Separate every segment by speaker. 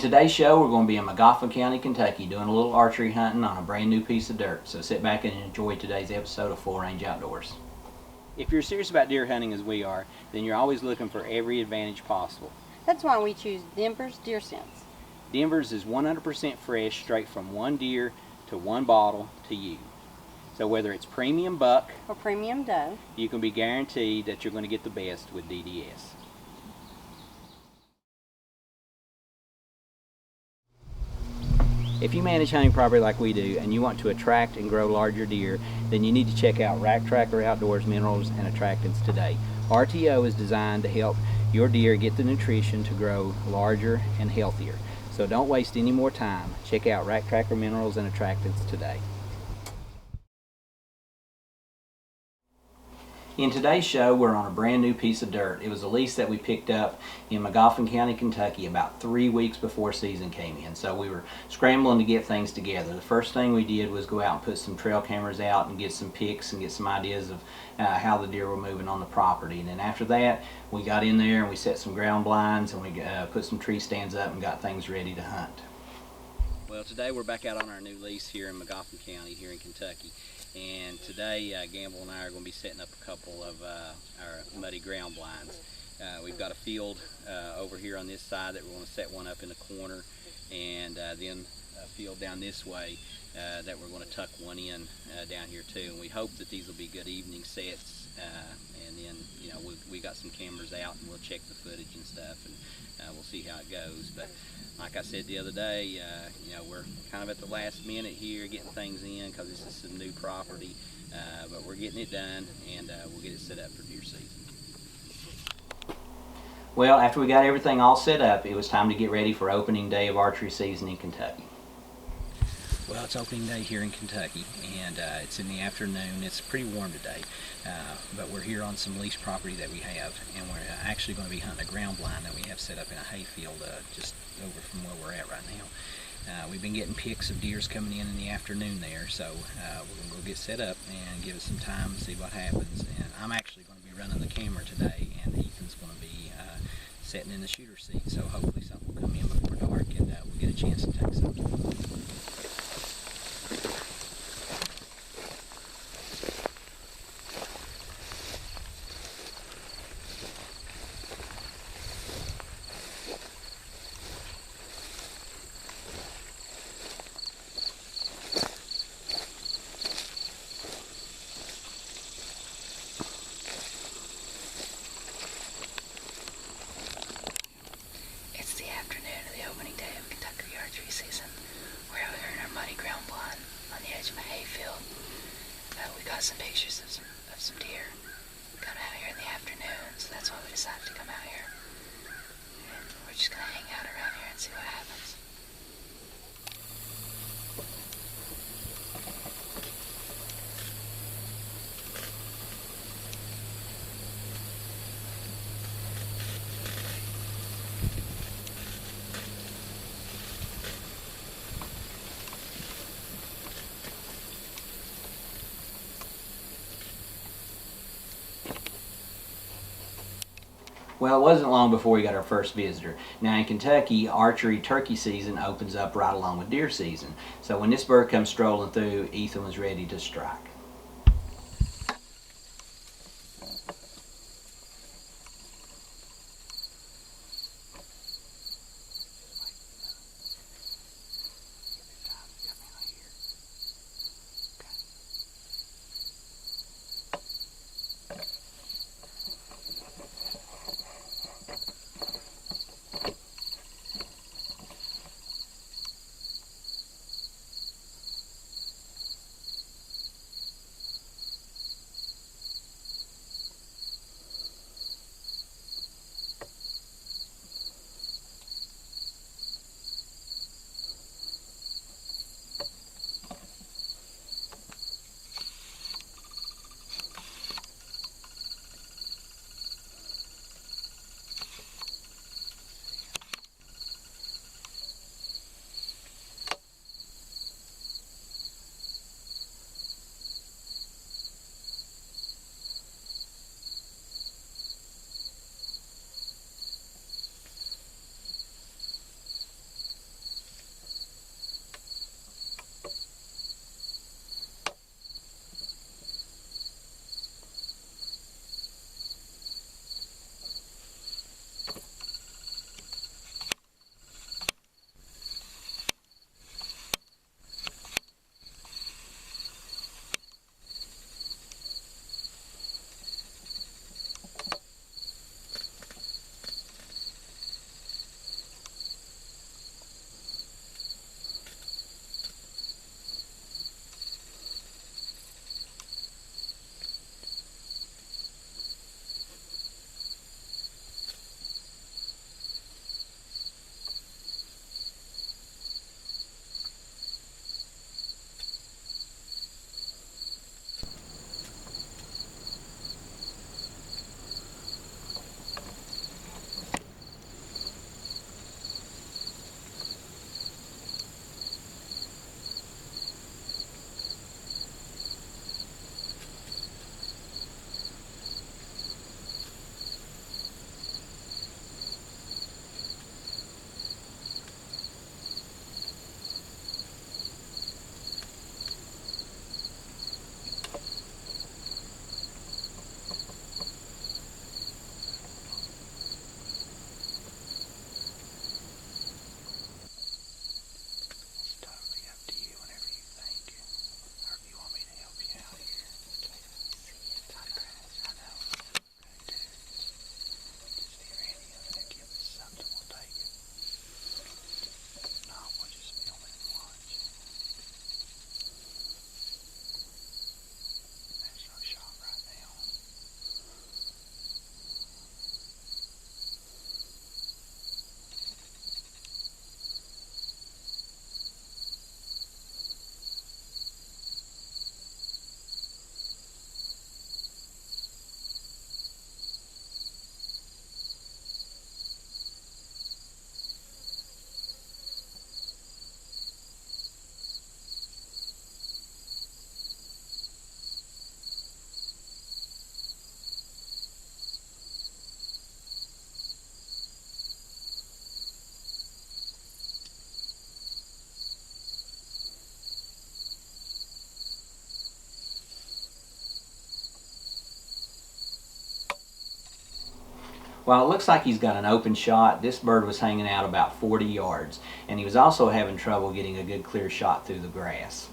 Speaker 1: today's show, we're going to be in McGoffin County, Kentucky, doing a little archery hunting on a brand new piece of dirt. So sit back and enjoy today's episode of Full Range Outdoors. If you're serious about deer hunting as we are, then you're always looking for every advantage possible.
Speaker 2: That's why we choose Denver's Deer Sense.
Speaker 1: Denver's is 100% fresh, straight from one deer to one bottle to you. So whether it's premium buck
Speaker 2: or premium doe,
Speaker 1: you can be guaranteed that you're going to get the best with DDS. If you manage hunting property like we do and you want to attract and grow larger deer, then you need to check out Rack Tracker Outdoors Minerals and Attractants today. RTO is designed to help your deer get the nutrition to grow larger and healthier. So don't waste any more time. Check out Rack Tracker Minerals and Attractants today. In today's show, we're on a brand new piece of dirt. It was a lease that we picked up in McGoffin County, Kentucky about 3 weeks before season came in. So we were scrambling to get things together. The first thing we did was go out and put some trail cameras out and get some pics and get some ideas of how the deer were moving on the property. And then after that, we got in there and we set some ground blinds and we put some tree stands up and got things ready to hunt. Well, today we're back out on our new lease here in McGoffin County here in Kentucky. And today, Gamble and I are going to be setting up a couple of our muddy ground blinds. We've got a field over here on this side that we're going to set one up in the corner, and then a field down this way that we're going to tuck one in down here too. And we hope that these will be good evening sets. And then, you know, we got some cameras out and we'll check the footage and stuff, and we'll see how it goes. But like I said the other day, you know, we're kind of at the last minute here getting things in because this is some new property, but we're getting it done, and we'll get it set up for deer season. Well, after we got everything all set up, it was time to get ready for opening day of archery season in Kentucky. Well, it's opening day here in Kentucky, and it's in the afternoon. It's pretty warm today, but we're here on some leased property that we have, and we're actually going to be hunting a ground blind that we have set up in a hayfield just over from where we're at right now. We've been getting pics of deers coming in the afternoon there, so we're going to go get set up and give it some time and see what happens. And I'm actually going to be running the camera today, and Ethan's going to be sitting in the shooter seat, so hopefully something will come in before dark and we'll get a chance to take something.
Speaker 3: Some pictures of some deer coming out here in the afternoon, so that's why we decided to come out here. And we're just going to hang out around here and see what happens.
Speaker 1: Well, it wasn't long before we got our first visitor. Now in Kentucky, archery turkey season opens up right along with deer season. So when this bird comes strolling through, Ethan was ready to strike. While it looks like he's got an open shot, this bird was hanging out about 40 yards, and he was also having trouble getting a good clear shot through the grass.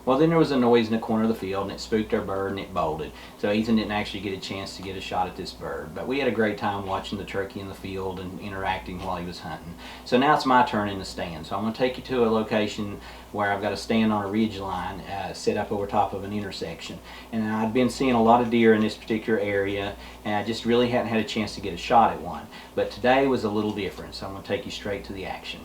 Speaker 1: Well, then there was a noise in the corner of the field, and it spooked our bird, and it bolted. So Ethan didn't actually get a chance to get a shot at this bird. But we had a great time watching the turkey in the field and interacting while he was hunting. So now it's my turn in the stand. So I'm going to take you to a location where I've got a stand on a ridge line set up over top of an intersection. And I'd been seeing a lot of deer in this particular area, and I just really hadn't had a chance to get a shot at one. But today was a little different, so I'm going to take you straight to the action.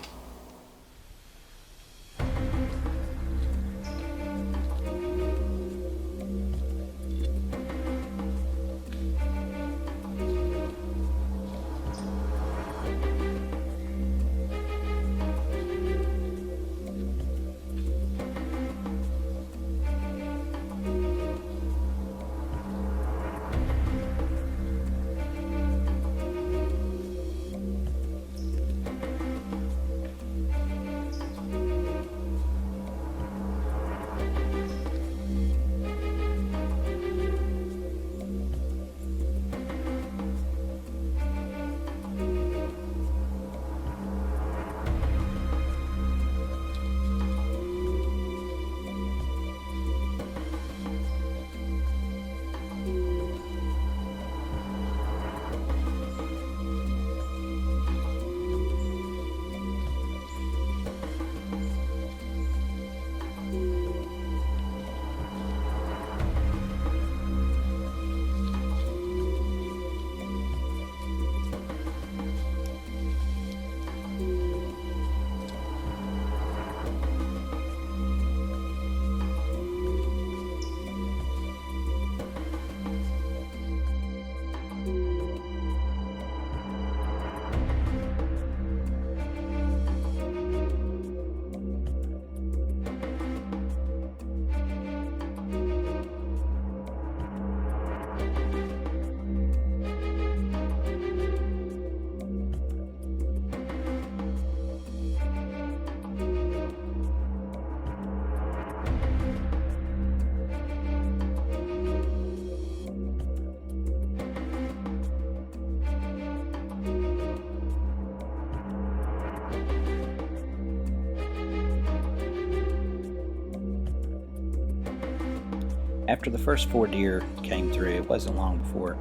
Speaker 1: After the first 4 deer came through, it wasn't long before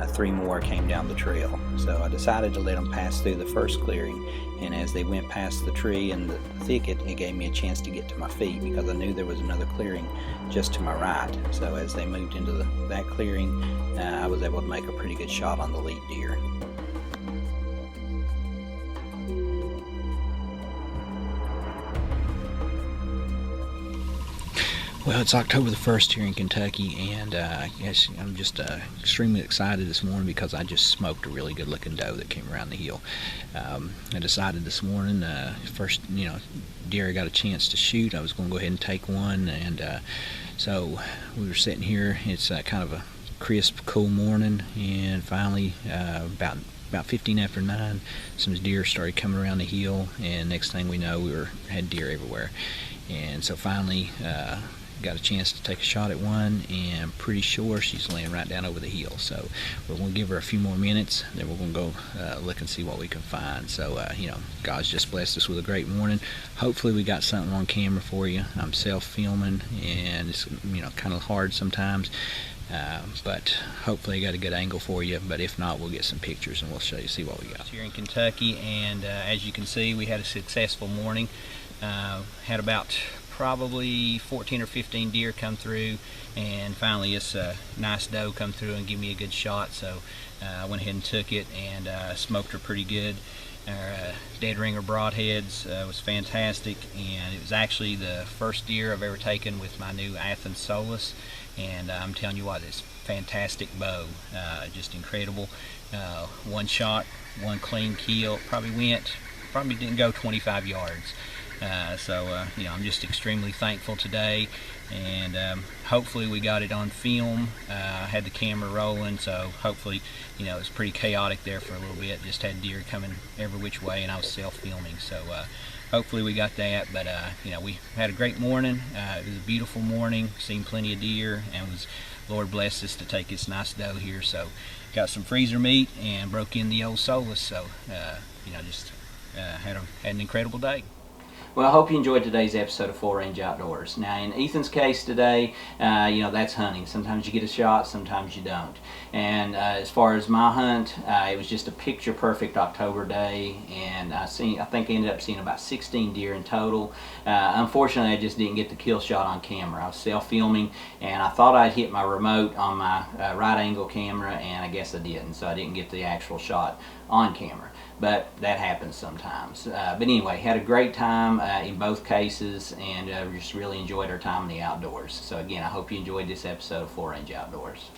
Speaker 1: 3 more came down the trail. So I decided to let them pass through the first clearing, and as they went past the tree and the thicket, it gave me a chance to get to my feet because I knew there was another clearing just to my right. So as they moved into that clearing, I was able to make a pretty good shot on the lead deer. Well, it's October the 1st here in Kentucky, and I guess I'm just extremely excited this morning because I just smoked a really good looking doe that came around the hill. I decided this morning, first deer I got a chance to shoot, I was going to go ahead and take one, and so we were sitting here. It's kind of a crisp, cool morning, and finally about 15 after 9, some deer started coming around the hill, and next thing we know, we had deer everywhere. And so finally got a chance to take a shot at one, and I'm pretty sure she's laying right down over the hill. So we're going to give her a few more minutes, then we're going to go look and see what we can find. So God's just blessed us with a great morning. Hopefully we got something on camera for you. I'm self-filming, and it's kind of hard sometimes, but hopefully I got a good angle for you. But if not, we'll get some pictures and we'll see what we got here in Kentucky. And as you can see, we had a successful morning. Had about probably 14 or 15 deer come through, and finally this nice doe come through and give me a good shot. So I went ahead and took it and smoked her pretty good. Our dead ringer broadheads was fantastic, and it was actually the first deer I've ever taken with my new Athens Solus, and I'm telling you what, it's fantastic bow, just incredible. One shot, one clean kill, probably didn't go 25 yards. I'm just extremely thankful today, and hopefully we got it on film. I had the camera rolling, so hopefully, it was pretty chaotic there for a little bit. Just had deer coming every which way, and I was self-filming, so hopefully we got that. But we had a great morning. It was a beautiful morning, seen plenty of deer, and Lord blessed us to take this nice doe here. So got some freezer meat and broke in the old Solus. So had an incredible day. Well, I hope you enjoyed today's episode of Full Range Outdoors. Now, in Ethan's case today, that's hunting. Sometimes you get a shot, sometimes you don't. And as far as my hunt, it was just a picture-perfect October day, and I think I ended up seeing about 16 deer in total. Unfortunately, I just didn't get the kill shot on camera. I was self-filming, and I thought I'd hit my remote on my right-angle camera, and I guess I didn't, so I didn't get the actual shot on camera. But that happens sometimes. But anyway, had a great time in both cases, and just really enjoyed our time in the outdoors. So again, I hope you enjoyed this episode of Full Range Outdoors.